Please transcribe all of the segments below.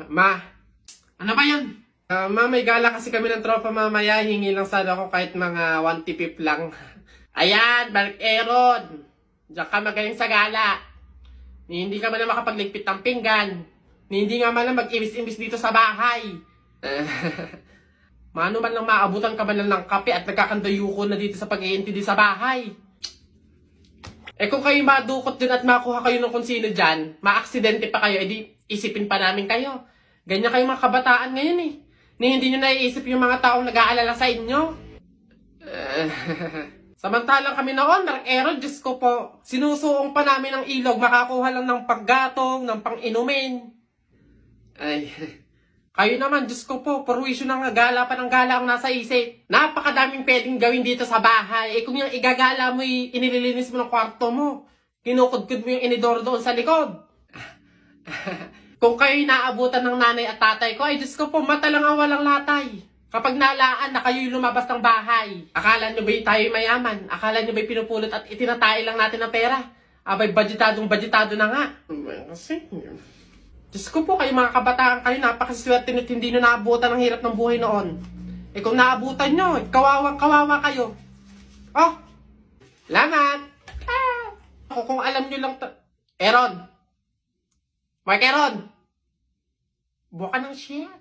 Ma, ano ba yan? Ma, may gala kasi kami ng tropa mamaya. Hingi lang sana ako kahit mga 1 tipip lang. Ayan, Mark Aaron. Diyan ka magaling sa gala. Hindi ka man na makapagligpit ng pinggan. Hindi nga man lang mag-imis-imis dito sa bahay. Mano man lang maabutan ka man lang ng kape at nagkakandayuko na dito sa pag-iintindi sa bahay. Kung kayo madukot din at makuha kayo ng kung sino dyan, maaksidente pa kayo, edi isipin pa namin kayo. Ganyan kayo mga kabataan ngayon eh. Hindi nyo naiisip yung mga taong nag-aalala sa inyo. Samantalang kami noon, Mark Aaron, Diyos ko po, sinusuong pa namin ng ilog, makakuha lang ng paggatong, ng pang-inumin. Ay, kayo naman, Diyos ko po, perwisyo na nga, gala pa ng gala ang nasa isip. Napakadaming pwedeng gawin dito sa bahay. Kung yung igagala mo, inililinis mo ng kwarto mo. Kinukudkud mo yung inidoro doon sa likod. Kung kayo'y naabutan ng nanay at tatay ko, ay Diyos ko po, mata lang ang walang latay. Kapag nalaan na kayo'y lumabas ng bahay, akala nyo ba'y tayo'y mayaman? Akala nyo ba'y pinupulot at itinatay lang natin ng pera? Abay, budgetado na nga. Kasi, Diyos ko po, kayo mga kabataan kayo, napakaswerte nyo't hindi nyo naabutan ang hirap ng buhay noon. Kung naabutan nyo, kawawa kayo. Oh, salamat. Kung alam nyo lang Aaron. Mark Aaron. Buka ng shit.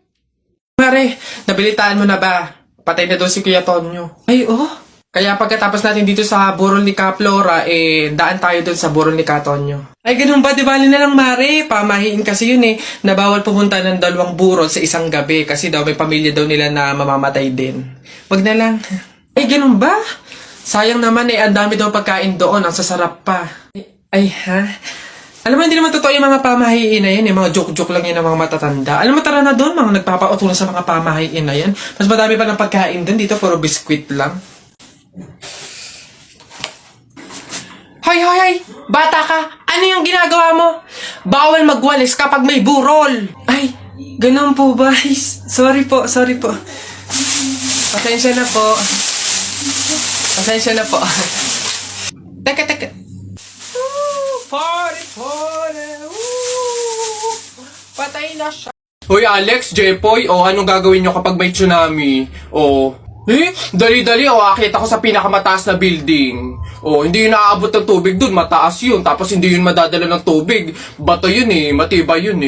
Mare, nabilitaan mo na ba? Patay na daw si Kuya Tonyo. Ay, oh. Kaya pagkatapos natin dito sa burol ni Ka Flora, daan tayo dun sa burol ni Ka Tonyo. Ay, ganun ba? Di bali na lang, Mare. Pamahiin kasi yun na bawal pumunta ng 2 burol sa isang gabi kasi daw may pamilya daw nila na mamamatay din. Wag na lang. Ay, ganun ba? Sayang naman ang dami daw pagkain doon. Ang sasarap pa. Ay, ha? Alam mo, hindi naman totoo yung mga pamahiin na yan. Yung mga joke-joke lang yan ng mga matatanda. Alam mo, tara na doon. Mga nagpapautulan sa mga pamahiin na yan. Mas madami pa ng pagkain doon. Dito, puro biskwit lang. Hoy! Bata ka! Ano yung ginagawa mo? Bawal magwalis kapag may burol! Ay, ganun po ba? Sorry po. Pasensya na po. Teka. Party! Patay na siya. Hoy Alex, Jepoy, anong gagawin nyo kapag may tsunami? Dali-dali, akit ako sa pinakamataas na building. Hindi yun naaabot ng tubig dun, mataas yun. Tapos hindi yun madadala ng tubig. Bato yun matibay yun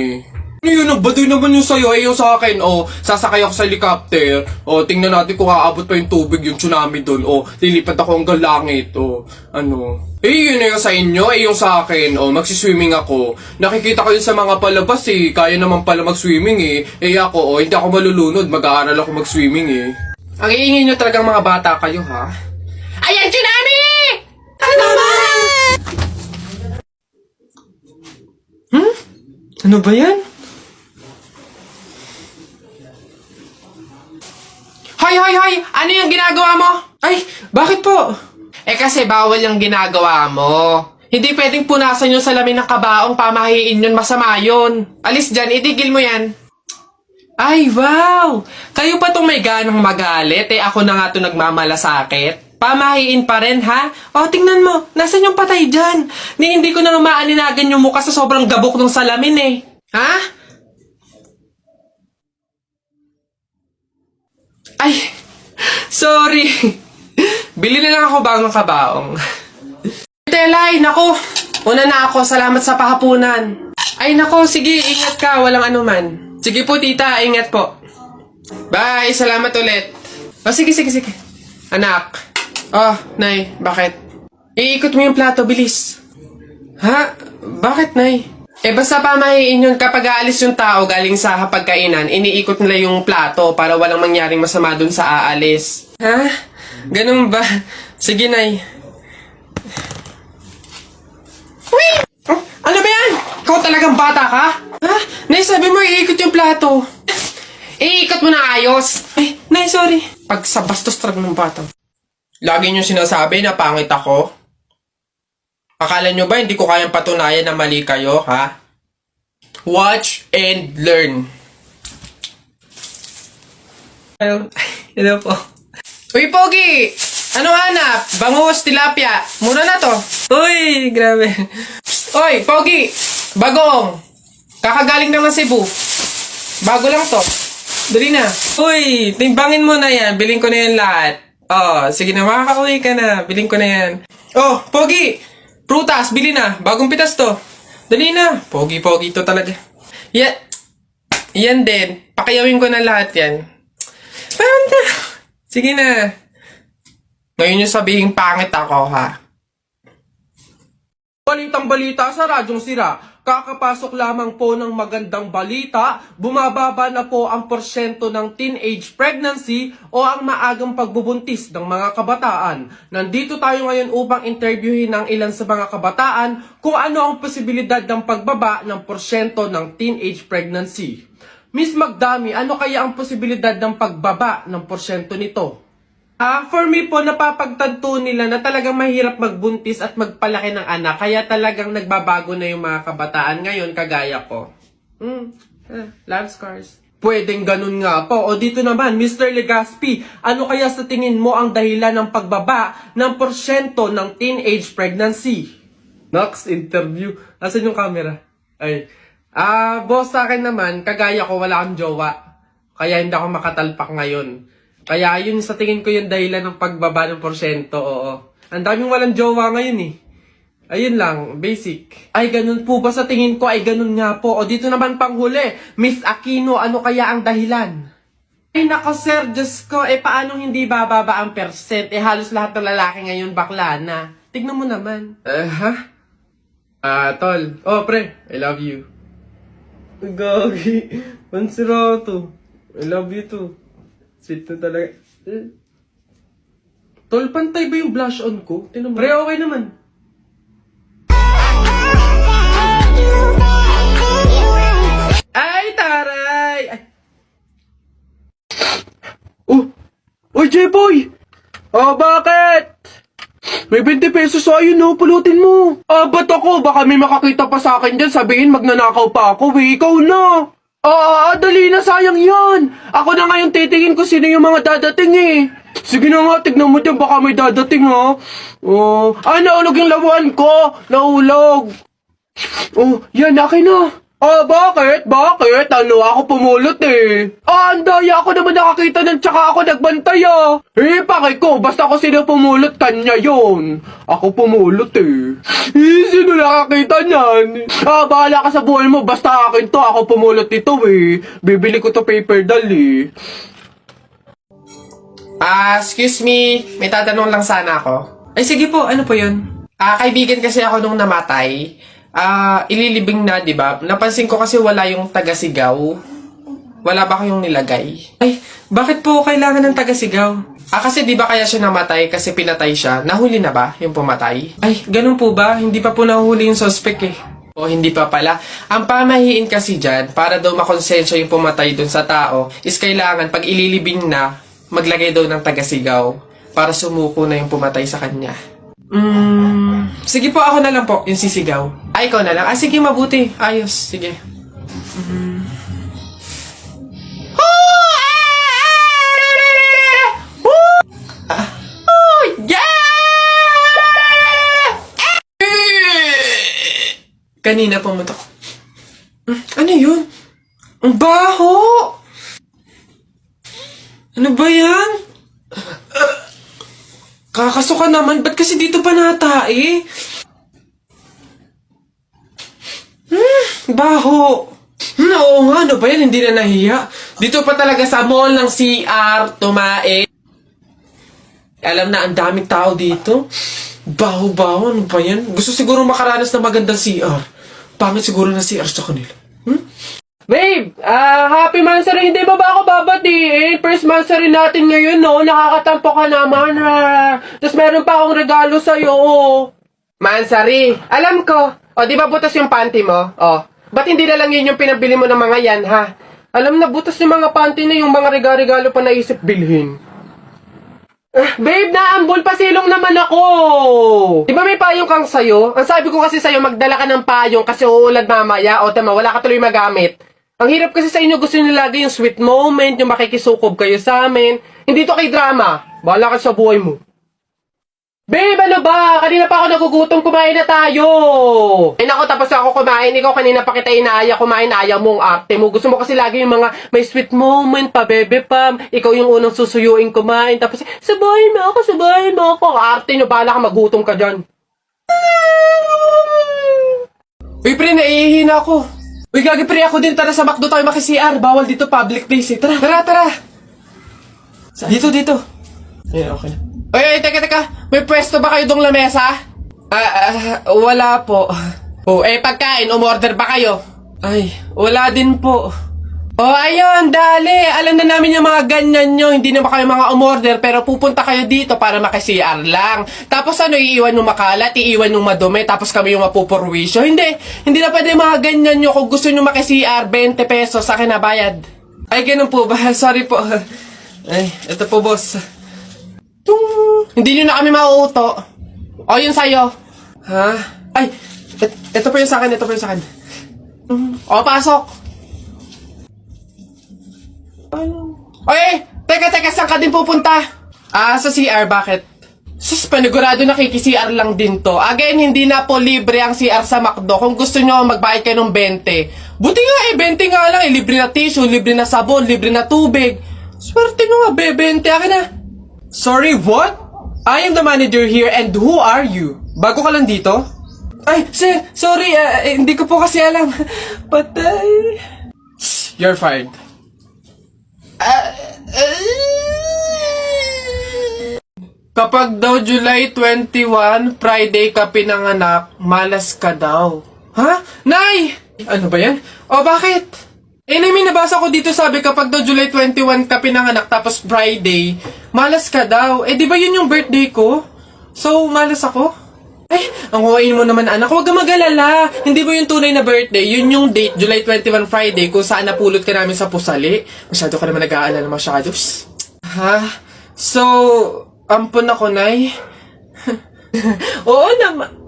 Ano yun, baduy naman yung sa'yo, yung sa akin, sasakay ako sa helicopter. Tingnan natin kung aabot pa yung tubig, yung tsunami dun. Lilipat ako hanggang langit, yun yung sa inyo, yung sa akin, magsiswimming ako. Nakikita ko yun sa mga palabas, kaya naman pala mag-swimming, ako, hindi ako malulunod, mag-aaral ako mag-swimming, Ang iingay nyo talagang mga bata kayo, ha? Ayan, tsunami! Ano ba? Ano ba yan? Hoy! Ano yung ginagawa mo? Ay, bakit po? Kasi bawal yung ginagawa mo. Hindi pwedeng punasan yung salamin ng kabaong, pamahiin yun, masama yun. Alis dyan, itigil mo yan. Ay, wow! Kayo pa itong may ganang magalit, ako na nga ito nagmamalasakit. Pamahiin pa rin, ha? Tingnan mo, nasan yung patay dyan? Hindi ko na maaninagan yung mukha sa sobrang gabok ng salamin, Ha? Ay, sorry. Bili na lang ako bagong kabaong. Telay, nako. Una na ako, salamat sa pahapunan. Ay, nako, sige, ingat ka, walang anuman. Sige po, tita, ingat po. Bye, salamat ulit. Sige. Anak. Nay, bakit? Iikot mo yung plato, bilis. Ha? Bakit, Nay? Basta pamahiin yun kapag aalis yung tao galing sa hapagkainan, iniikot nila yung plato para walang mangyaring masama dun sa aalis. Ha? Ganun ba? Sige, Nay. Uy! Ano ba yan? Ikaw talagang bata ka? Ha? Nay, sabi mo iikot yung plato. Iikot mo na ayos. Ay, Nay, sorry. Pag sa bastos talaga ng bata. Lagi nyo sinasabi na pangit ako. Akala nyo ba hindi ko kayang patunayan na mali kayo, ha? Watch and learn. Hello po. Uy, Pogi! Anong hanap? Bangus, tilapia. Mura na to. Uy, grabe. Uy, Pogi! Bagong! Kakagaling naman Cebu. Bago lang to. Dali na. Uy, timbangin mo na yan. Biling ko na yan lahat. Oh, sige na, makakauwi ka na. Biling ko na yan. Oh, Pogi! Prutas, bili na. Bagong pitas to. Dali na. Pogi-pogi to talaga. Yan din. Pakiyawin ko na lahat yan. Panta. Sige na. Ngayon yung sabihin pangit ako, ha? Balitang balita sa Radyong Sira. Kakapasok lamang po ng magandang balita, bumababa na po ang porsyento ng teenage pregnancy o ang maagang pagbubuntis ng mga kabataan. Nandito tayo ngayon upang interviewin ng ilan sa mga kabataan kung ano ang posibilidad ng pagbaba ng porsyento ng teenage pregnancy. Miss Magdami, ano kaya ang posibilidad ng pagbaba ng porsyento nito? For me po, napapagtanto nila na talagang mahirap magbuntis at magpalaki ng anak. Kaya talagang nagbabago na yung mga kabataan ngayon, kagaya ko. Love scars. Pwedeng ganun nga po. O dito naman, Mr. Legaspi, ano kaya sa tingin mo ang dahilan ng pagbaba ng porsyento ng teenage pregnancy? Next interview. Asan yung camera? Boss, sa akin naman, kagaya ko, wala akong jowa. Kaya hindi ako makatalpak ngayon. Kaya yun sa tingin ko yung dahilan ng pagbaba ng porsyento, oo. Ang daming walang jowa ngayon eh. Ayun lang, basic. Ay, ganun po ba sa tingin ko? Ay, ganun nga po. O dito naman panghuli, Miss Aquino, ano kaya ang dahilan? Ay, nako sir, Diyos ko, paano hindi bababa ang percent? Halos lahat ng lalaki ngayon bakla na. Tignan mo naman. Tol. Oh, pre, I love you. Gagi, pansirato. I love you too. Sweet na talaga. Tol, pantay ba yung blush on ko? Tinan mo. Pre, okay naman. Ay, taray! Ay. Uy, J-Boy! Bakit? May 20 pesos sa'yo, no? Pulutin mo. Ba't ako? Baka may makakita pa sa akin dyan. Sabihin, magnanakaw pa ako, Ikaw na. Dali na, sayang yan. Ako na ngayon titingin ko sino yung mga dadating eh. Sige na nga, tignan mo dyan, baka may dadating ha. Naulog yung lawan ko. Naulog. Yan, akin na. Bakit? Bakit? Ako pumulot eh. Ang daya ako naman nakakita ng tsaka ako nagbantay Pakay ko, basta ako sino pumulot, kanya yon. Ako pumulot eh. Sino nakakita niyan? Bahala ka sa buhay mo, basta akin to, ako pumulot nito eh. Bibili ko to paper doll eh. Excuse me, may tatanong lang sana ako. Ay sige po, ano po yun? Kaibigan kasi ako nung namatay. Ililibing na, di ba? Napansin ko kasi wala yung taga-sigaw. Wala ba kayong nilagay? Ay, bakit po kailangan ng taga-sigaw? Kasi di ba kaya siya namatay kasi pinatay siya? Nahuli na ba yung pumatay? Ay, ganun po ba? Hindi pa po nahuli yung suspect eh. O hindi pa pala. Ang pamahiin kasi dyan, para daw makonsensya yung pumatay dun sa tao, is kailangan pag ililibing na, maglagay daw ng taga-sigaw para sumuko na yung pumatay sa kanya. Sige po, ako na lang po, yung sisigaw. Ay, ikaw na lang. Sige, mabuti. Ayos, sige. Kanina pumunta ko. Ano yun? Ang baho! Ano ba yan? Kakasuka naman, ba't kasi dito pa natae? Baho. Oo nga, ano ba yan? Hindi na nahiya. Dito pa talaga sa mall ng CR, tumae. Alam na, ang daming tao dito. Baho-baho, ano ba yan? Gusto siguro makaranas ng magandang CR. Pangit siguro na CR sa kanila. Babe, happy Mansari, hindi ba ako babatiin? First Mansari natin ngayon, no? Nakakatampo ka naman, ha? Tapos meron pa akong regalo sa'yo, Mansari, alam ko. Di ba butas yung panty mo? Ba't hindi na lang yun yung pinabili mo ng mga yan, ha? Alam na, butas yung mga panty na yung mga regalo pa naisip bilhin. Babe, naambol pa silong naman ako. Di ba may payong kang sayo? Ang sabi ko kasi sayo, magdala ka ng payong kasi uulad mamaya. Tama, wala ka tuloy magamit. Ang hirap kasi sa inyo, gusto nyo lagi yung sweet moment, yung makikisukob kayo sa amin. Hindi to kay drama. Bahala ka sa buhay mo. Babe, ano ba? Kanina pa ako nagugutom, kumain na tayo! Ay nako, tapos ako kumain. Ikaw kanina pa kita inaaya, kumain, ayaw mong arte mo. Gusto mo kasi lagi yung mga may sweet moment pa, bebe pam. Ikaw yung unang susuyuin kumain. Tapos, sabahin mo ako, sabahin mo ako. Arte nyo, bahala ka, magutom ka dyan. Uy, pre, naihihina ako. Uy, gagi, pre, ako din. Tara sa McDo tayo maki-CR. Bawal dito, public place eh. Tara, tara, tara. Dito, dito. Ayun, okay na. Ay, teka. May pwesto ba kayo dong lamesa? Wala po. Oh, pagkain, umorder ba kayo? Ay, wala din po. Oh, ayun, dali. Alam na namin yung mga ganyan nyo. Hindi na ba kayo mga umorder, pero pupunta kayo dito para maki-CR lang. Tapos ano, iiwan yung makalat, iiwan yung madumi, tapos kami yung mapupurwisyo. Hindi na pwede mga ganyan nyo. Kung gusto nyo maki-CR, 20 pesos, sa akin na bayad. Ay, ganun po ba? Sorry po. Ay, ito po, boss. Hindi nyo na kami mauuto. O, yun sa'yo. Ha? Ay, ito pa yung sa akin, ito pa yung sa akin. O, pasok. Oy, teka, saan ka din pupunta? Sa CR, bakit? Sus, panigurado nakiki-CR lang din to. Again, hindi na po libre ang CR sa McDo. Kung gusto nyo, magbayad kayo ng 20. Buti nga 20 nga lang. Libre na tissue, libre na sabon, libre na tubig. Swerte nyo nga, 20. Akin na. Sorry, what? I am the manager here and who are you? Bago ka lang dito? Ay, sir, sorry, hindi ko po kasi alam. Patay. You're fired. Kapag daw July 21, Friday ka pinanganak, malas ka daw. Ha? Nay! Ano ba yan? O, bakit? May nabasa ko dito sabi kapag daw July 21 ka pinanganak tapos Friday, malas ka daw. Di ba yun yung birthday ko? So, malas ako? Ang kuwain mo naman anak, huwag ka mag-alala. Hindi mo yung tunay na birthday, yun yung date, July 21 Friday, kung saan napulot ka namin sa pusali. Masyado ka naman nag-aalala masyado. Ha? So, ampun ako, Nay. Oo naman.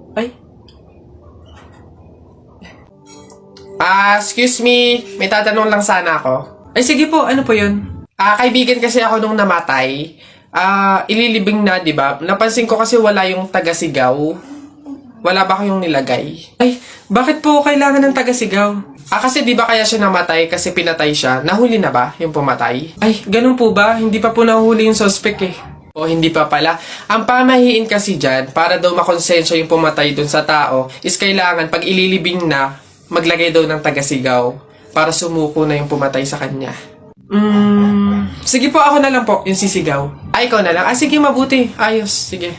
Excuse me. May tatanong lang sana ako. Ay, sige po. Ano po yun? Kaibigan kasi ako nung namatay. Ililibing na, di ba? Napansin ko kasi wala yung taga-sigaw. Wala ba kayong nilagay? Ay, bakit po kailangan ng taga-sigaw? Kasi di ba kaya siya namatay kasi pinatay siya? Nahuli na ba yung pumatay? Ay, ganun po ba? Hindi pa po nahuli yung suspect eh. O hindi pa pala. Ang pamahiin kasi dyan, para daw makonsensya yung pumatay dun sa tao, is kailangan pag ililibing na, maglagay daw ng taga-sigaw para sumuko na yung pumatay sa kanya. Sige po, ako na lang po, yung sisigaw. Ay, ikaw na lang. Sige, mabuti. Ayos, sige.